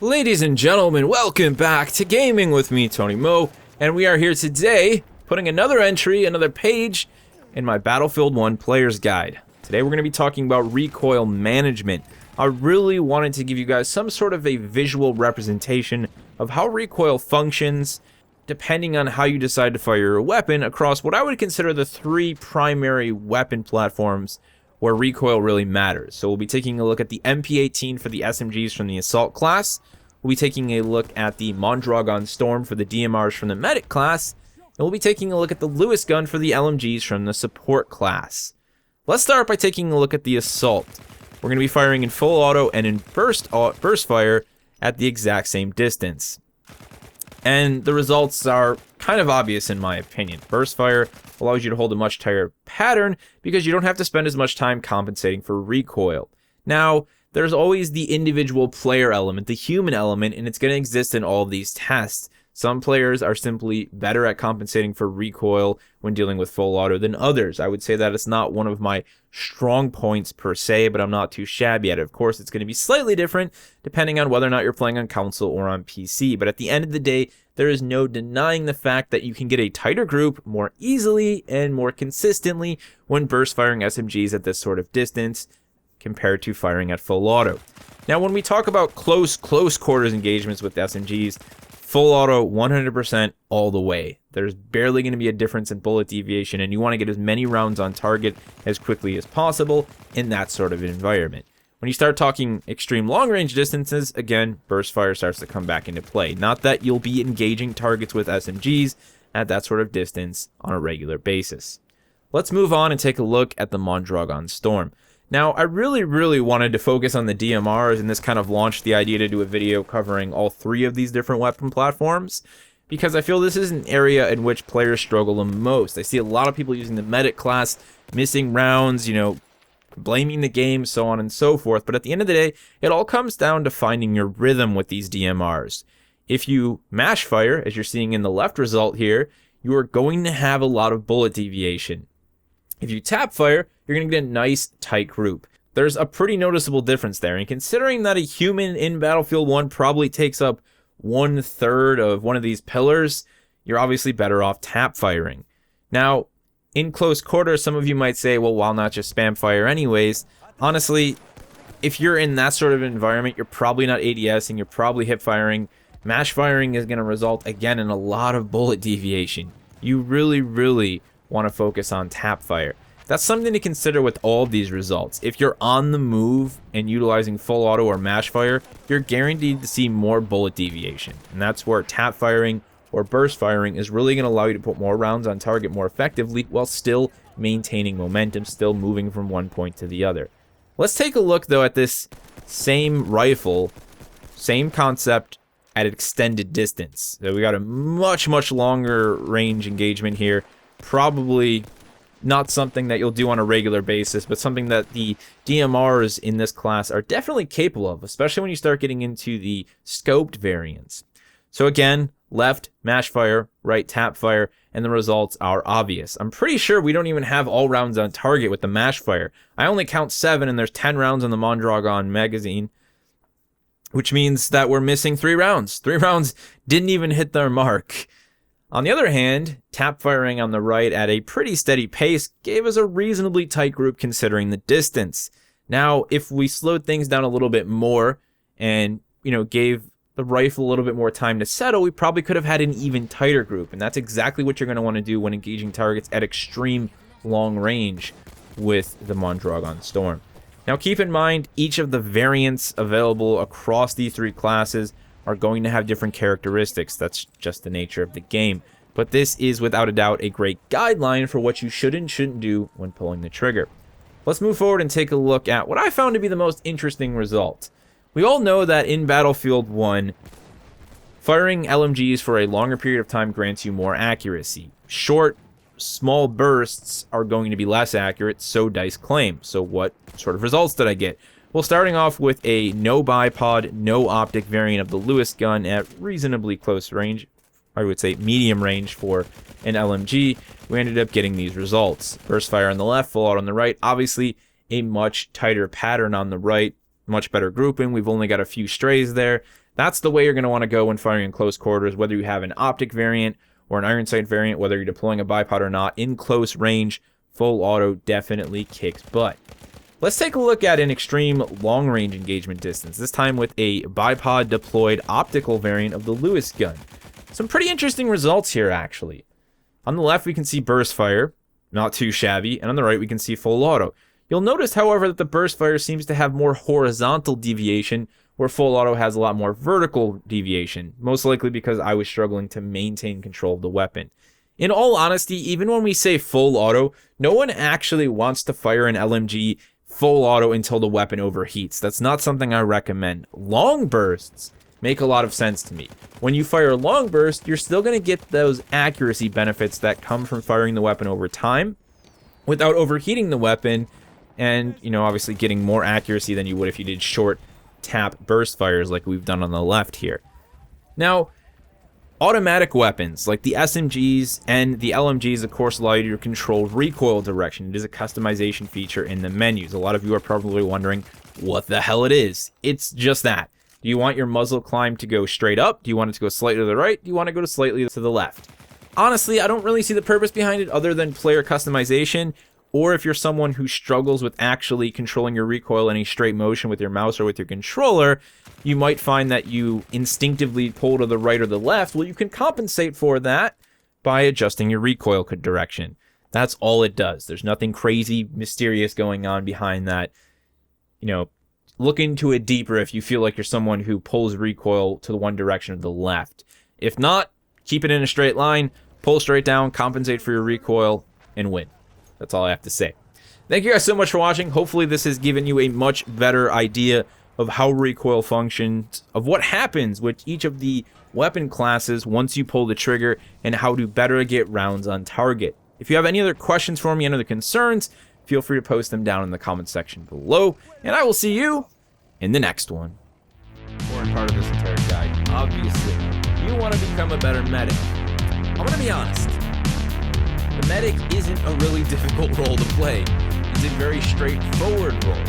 Ladies and gentlemen, welcome back to Gaming with me, Tony Mo, and we are here today putting another entry, another page in my Battlefield 1 Player's Guide. Today we're going to be talking about recoil management. I really wanted to give you guys some sort of a visual representation of how recoil functions depending on how you decide to fire your weapon across what I would consider the three primary weapon platforms where recoil really matters. So we'll be taking a look at the MP18 for the SMGs from the Assault class. We'll be taking a look at the Mondragon Storm for the DMRs from the Medic class. And we'll be taking a look at the Lewis gun for the LMGs from the Support class. Let's start by taking a look at the Assault. We're going to be firing in full auto and in burst fire at the exact same distance. And the results are kind of obvious in my opinion. Burst fire allows you to hold a much tighter pattern because you don't have to spend as much time compensating for recoil. Now, there's always the individual player element, the human element, and it's going to exist in all of these tests. Some players are simply better at compensating for recoil when dealing with full auto than others. I would say that it's not one of my strong points per se, but I'm not too shabby at it. Of course, it's going to be slightly different depending on whether or not you're playing on console or on PC. But at the end of the day, there is no denying the fact that you can get a tighter group more easily and more consistently when burst firing SMGs at this sort of distance compared to firing at full auto. Now, when we talk about close quarters engagements with SMGs, full auto 100% all the way. There's barely going to be a difference in bullet deviation, and you want to get as many rounds on target as quickly as possible in that sort of environment. When you start talking extreme long range distances, again, burst fire starts to come back into play. Not that you'll be engaging targets with SMGs at that sort of distance on a regular basis. Let's move on and take a look at the Mondragon Storm. Now, I really wanted to focus on the DMRs, and this kind of launched the idea to do a video covering all three of these different weapon platforms, because I feel this is an area in which players struggle the most. I see a lot of people using the Medic class, missing rounds, blaming the game, so on and so forth, but at the end of the day, it all comes down to finding your rhythm with these DMRs. If you mash fire, as you're seeing in the left result here, you are going to have a lot of bullet deviation. If you tap fire, you're going to get a nice tight group. There's a pretty noticeable difference there, and considering that a human in Battlefield 1 probably takes up 1/3 of one of these pillars, you're obviously better off tap firing. Now, in close quarters, some of you might say, well, why not just spam fire anyways? Honestly, if you're in that sort of environment, you're probably not ADSing, you're probably hip firing. Mash firing is going to result, again, in a lot of bullet deviation. You really want to focus on tap fire. That's something to consider with all of these results. If you're on the move and utilizing full auto or mash fire, you're guaranteed to see more bullet deviation. And that's where tap firing or burst firing is really going to allow you to put more rounds on target more effectively while still maintaining momentum, still moving from one point to the other. Let's take a look though at this same rifle, same concept at extended distance. So we got a much longer range engagement here. Probably not something that you'll do on a regular basis, but something that the DMRs in this class are definitely capable of, especially when you start getting into the scoped variants. So again, left mash fire, right tap fire, and the results are obvious. I'm pretty sure we don't even have all rounds on target with the mash fire. I only count 7, and there's 10 rounds in the Mondragon magazine, which means that we're missing 3 rounds. 3 rounds didn't even hit their mark. On the other hand, tap firing on the right at a pretty steady pace gave us a reasonably tight group considering the distance. Now, if we slowed things down a little bit more and, gave the rifle a little bit more time to settle, we probably could have had an even tighter group. And that's exactly what you're going to want to do when engaging targets at extreme long range with the Mondragon Storm. Now, keep in mind, each of the variants available across these 3 classes are going to have different characteristics. That's just the nature of the game. But this is without a doubt a great guideline for what you should and shouldn't do when pulling the trigger. Let's move forward and take a look at what I found to be the most interesting result. We all know that in Battlefield 1, firing LMGs for a longer period of time grants you more accuracy. Short, small bursts are going to be less accurate, so DICE claim. So what sort of results did I get? Well, starting off with a no bipod, no optic variant of the Lewis gun at reasonably close range, I would say medium range for an LMG, we ended up getting these results. Burst fire on the left, full out on the right. Obviously, a much tighter pattern on the right, much better grouping. We've only got a few strays there. That's the way you're going to want to go when firing in close quarters, whether you have an optic variant or an iron sight variant, whether you're deploying a bipod or not. In close range, full auto definitely kicks butt. Let's take a look at an extreme long-range engagement distance, this time with a bipod deployed optical variant of the Lewis gun. Some pretty interesting results here, actually. On the left, we can see burst fire, not too shabby, and on the right, we can see full auto. You'll notice, however, that the burst fire seems to have more horizontal deviation, where full auto has a lot more vertical deviation, most likely because I was struggling to maintain control of the weapon. In all honesty, even when we say full auto, no one actually wants to fire an LMG full auto until the weapon overheats. That's not something I recommend. Long bursts make a lot of sense to me. When you fire a long burst, you're still going to get those accuracy benefits that come from firing the weapon over time without overheating the weapon and, obviously getting more accuracy than you would if you did short tap burst fires like we've done on the left here. Now, automatic weapons like the SMGs and the LMGs, of course, allow you to control recoil direction. It is a customization feature in the menus. A lot of you are probably wondering what the hell it is. It's just that. Do you want your muzzle climb to go straight up? Do you want it to go slightly to the right? Do you want to go slightly to the left? Honestly, I don't really see the purpose behind it other than player customization, or if you're someone who struggles with actually controlling your recoil in a straight motion with your mouse or with your controller, you might find that you instinctively pull to the right or the left. Well, you can compensate for that by adjusting your recoil direction. That's all it does. There's nothing crazy, mysterious going on behind that. Look into it deeper if you feel like you're someone who pulls recoil to the one direction or the left. If not, keep it in a straight line, pull straight down, compensate for your recoil, and win. That's all I have to say. Thank you guys so much for watching. Hopefully this has given you a much better idea of how recoil functions, of what happens with each of the weapon classes once you pull the trigger, and how to better get rounds on target. If you have any other questions for me, any other concerns, feel free to post them down in the comment section below, and I will see you in the next one. Important part of this entire guide, obviously, you want to become a better medic. I'm going to be honest. The medic isn't a really difficult role to play. It's a very straightforward role,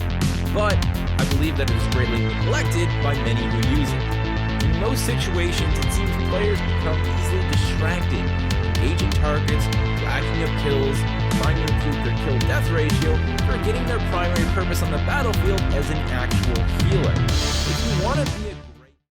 but I believe that it is greatly neglected by many who use it. In most situations, it seems players become easily distracted, engaging targets, racking up kills, trying to improve their kill-death ratio, forgetting their primary purpose on the battlefield as an actual healer. If you want to